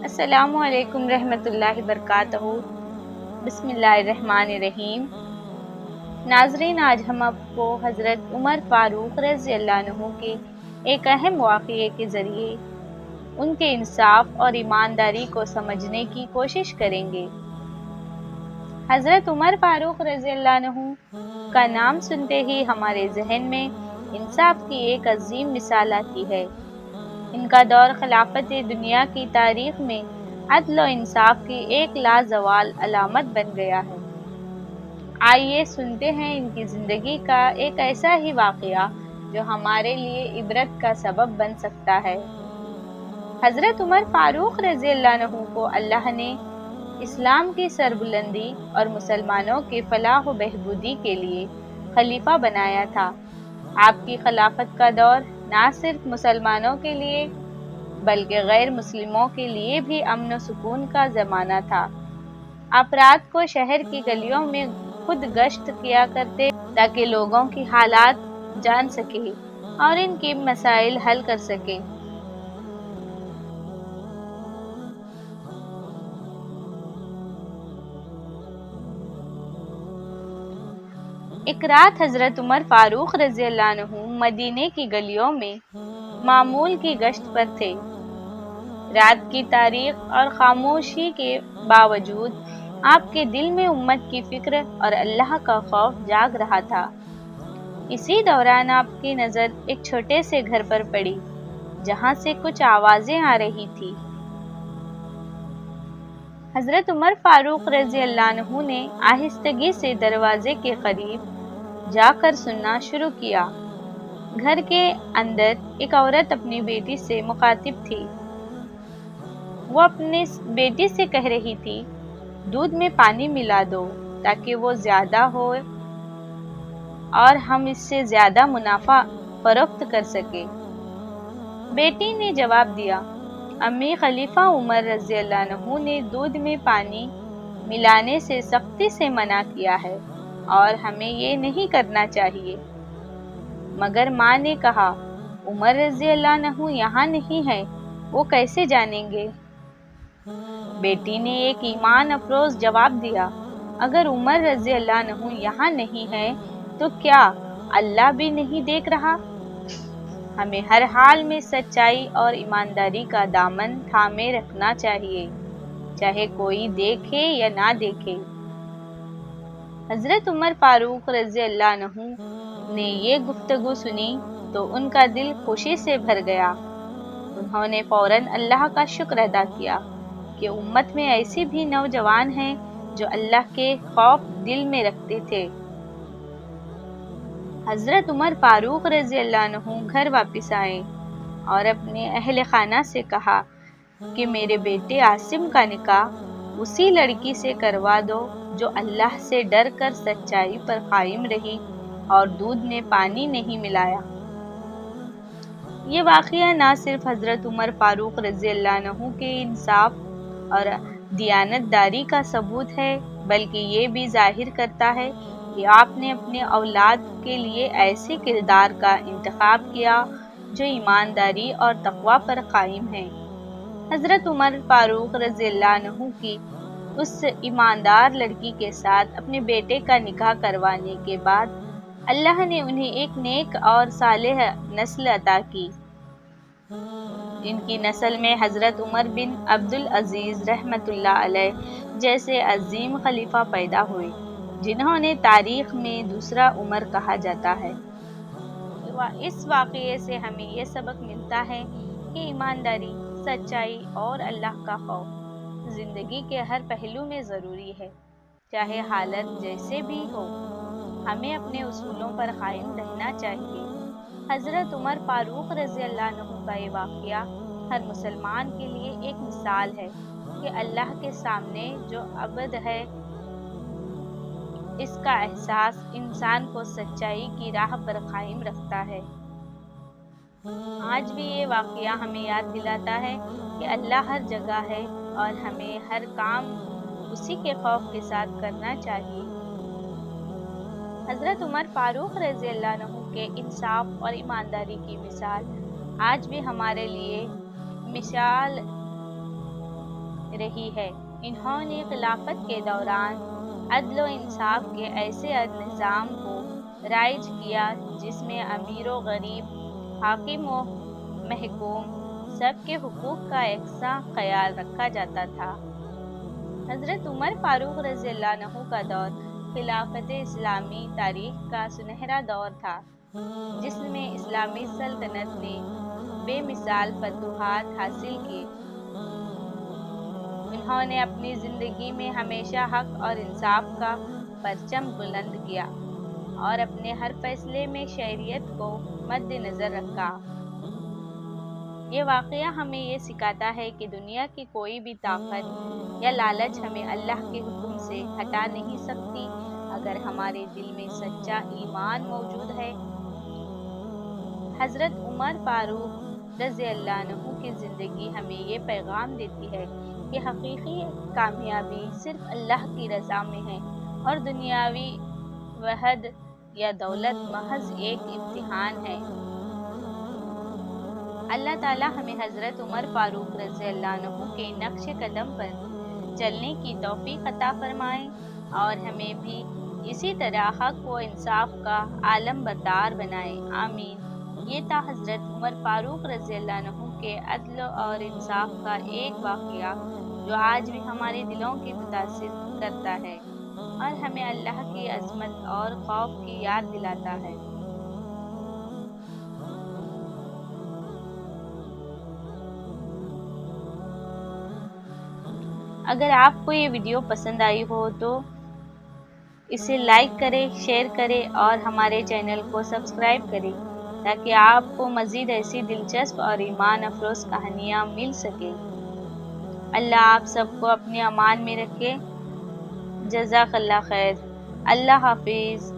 السلام علیکم رحمۃ اللہ وبرکاتہ۔ بسم اللہ الرحمن الرحیم۔ ناظرین، آج ہم آپ کو حضرت عمر فاروق رضی اللہ عنہ کے ایک اہم واقعے کے ذریعے ان کے انصاف اور ایمانداری کو سمجھنے کی کوشش کریں گے۔ حضرت عمر فاروق رضی اللہ عنہ کا نام سنتے ہی ہمارے ذہن میں انصاف کی ایک عظیم مثال آتی ہے۔ ان کا دور خلافت دنیا کی تاریخ میں عدل و انصاف کی ایک لازوال علامت بن گیا ہے۔ آئیے سنتے ہیں ان کی زندگی کا ایک ایسا ہی واقعہ جو ہمارے لیے عبرت کا سبب بن سکتا ہے۔ حضرت عمر فاروق رضی اللہ عنہ کو اللہ نے اسلام کی سربلندی اور مسلمانوں کی فلاح و بہبودی کے لیے خلیفہ بنایا تھا۔ آپ کی خلافت کا دور نہ صرف مسلمانوں کے لیے بلکہ غیر مسلموں کے لیے بھی امن و سکون کا زمانہ تھا۔ آپ رات کو شہر کی گلیوں میں خود گشت کیا کرتے تاکہ لوگوں کی حالات جان سکیں اور ان کے مسائل حل کر سکیں۔ ایک رات حضرت عمر فاروق رضی اللہ عنہ مدینے کی گلیوں میں معمول کی گشت پر تھے۔ رات کی تاریخ اور خاموشی کے باوجود آپ کے دل میں امت کی فکر اور اللہ کا خوف جاگ رہا تھا۔ اسی دوران آپ کی نظر ایک چھوٹے سے گھر پر پڑی جہاں سے کچھ آوازیں آ رہی تھی۔ حضرت عمر فاروق رضی اللہ عنہ نے آہستگی سے دروازے کے قریب جا کر سننا شروع کیا۔ گھر کے اندر ایک عورت اپنی بیٹی سے مخاطب تھی۔ وہ اپنی بیٹی سے کہہ رہی تھی، دودھ میں پانی ملا دو تاکہ وہ زیادہ ہو اور ہم اس سے زیادہ منافع فروخت کر سکیں۔ بیٹی نے جواب دیا، امی، خلیفہ عمر رضی اللہ عنہ نے دودھ میں پانی ملانے سے سختی سے منع کیا ہے اور ہمیں یہ نہیں کرنا چاہیے۔ مگر ماں نے کہا، عمر رضی اللہ عنہ یہاں نہیں ہے، وہ کیسے جانیں گے؟ بیٹی نے ایک ایمان افروز جواب دیا، اگر عمر رضی اللہ عنہ یہاں نہیں ہے تو کیا اللہ بھی نہیں دیکھ رہا؟ ہمیں ہر حال میں سچائی اور ایمانداری کا دامن تھامے رکھنا چاہیے، چاہے کوئی دیکھے یا نہ دیکھے۔ حضرت عمر فاروق رضی اللہ عنہ نے یہ گفتگو سنی تو ان کا دل خوشی سے بھر گیا۔ انہوں نے فوراً اللہ کا شکر ادا کیا کہ امت میں ایسی بھی نوجوان ہیں جو اللہ کے خوف دل میں رکھتے تھے۔ حضرت عمر فاروق رضی اللہ عنہ گھر واپس آئے اور اپنے اہل خانہ سے کہا کہ میرے بیٹے عاصم کا نکاح اسی لڑکی سے کروا دو جو اللہ سے ڈر کر سچائی پر قائم رہی اور دودھ میں پانی نہیں ملایا۔ یہ واقعہ نہ صرف حضرت عمر فاروق رضی اللہ عنہ کے انصاف اور دیانتداری کا ثبوت ہے بلکہ یہ بھی ظاہر کرتا ہے کہ آپ نے اپنے اولاد کے لیے ایسے کردار کا انتخاب کیا جو ایمانداری اور تقوی پر قائم ہیں۔ حضرت عمر فاروق رضی اللہ عنہ کی اس ایماندار لڑکی کے ساتھ اپنے بیٹے کا نکاح کروانے کے بعد اللہ نے انہیں ایک نیک اور صالح نسل عطا کی۔ ان کی نسل میں حضرت عمر بن عبدالعزیز رحمۃ اللہ علیہ جیسے عظیم خلیفہ پیدا ہوئے جنہوں نے تاریخ میں دوسرا عمر کہا جاتا ہے۔ اس واقعے سے ہمیں یہ سبق ملتا ہے کہ ایمانداری، سچائی اور اللہ کا خوف زندگی کے ہر پہلو میں ضروری ہے۔ چاہے حالت جیسے بھی ہو، ہمیں اپنے اصولوں پر قائم رہنا چاہیے۔ حضرت عمر فاروق رضی اللہ عنہ کا یہ واقعہ ہر مسلمان کے لیے ایک مثال ہے کہ اللہ کے سامنے جو عبد ہے، اس کا احساس انسان کو سچائی کی راہ پر قائم رکھتا ہے۔ آج بھی یہ واقعہ ہمیں یاد دلاتا ہے کہ اللہ ہر جگہ ہے اور ہمیں ہر کام اسی کے خوف کے ساتھ کرنا چاہیے۔ حضرت عمر فاروق رضی اللہ عنہ کے انصاف اور ایمانداری کی مثال آج بھی ہمارے لیے مثال رہی ہے۔ انہوں نے خلافت کے دوران عدل و انصاف کے ایسے نظام کو رائج کیا جس میں امیر و غریب، حاکم و محکوم سب کے حقوق کا یکساں خیال رکھا جاتا تھا۔ حضرت عمر فاروق رضی اللہ عنہ کا دور خلافت اسلامی تاریخ کا سنہرا دور تھا، جس میں اسلامی سلطنت نے بے مثال فتوحات حاصل کی۔ انہوں نے اپنی زندگی میں ہمیشہ حق اور انصاف کا پرچم بلند کیا اور اپنے ہر فیصلے میں شریعت کو مد نظر رکھا۔ یہ واقعہ ہمیں یہ سکھاتا ہے کہ دنیا کی کوئی بھی طاقت یا لالچ ہمیں اللہ کے حکم سے ہٹا نہیں سکتی، اگر ہمارے دل میں سچا ایمان موجود ہے۔ حضرت عمر فاروق رضی اللہ عنہ کی زندگی ہمیں یہ پیغام دیتی ہے کہ حقیقی کامیابی صرف اللہ کی رضا میں ہے، اور دنیاوی وحد یا دولت محض ایک امتحان ہے۔ اللہ تعالیٰ ہمیں حضرت عمر فاروق رضی اللہ عنہ کے نقش قدم پر چلنے کی توفیق عطا فرمائے، اور ہمیں بھی اسی طرح حق و انصاف کا عالم بردار بنائے، آمین۔ یہ تھا حضرت عمر فاروق رضی اللہ عنہ کے عدل اور انصاف کا ایک واقعہ جو آج بھی ہمارے دلوں کی متاثر کرتا ہے اور ہمیں اللہ کی عظمت اور خوف کی یاد دلاتا ہے۔ اگر آپ کو یہ ویڈیو پسند آئی ہو تو اسے لائک کریں، شیئر کریں اور ہمارے چینل کو سبسکرائب کریں تاکہ آپ کو مزید ایسی دلچسپ اور ایمان افروز کہانیاں مل سکیں۔ اللہ آپ سب کو اپنے امان میں رکھے۔ جزاک اللہ خیر۔ اللہ حافظ۔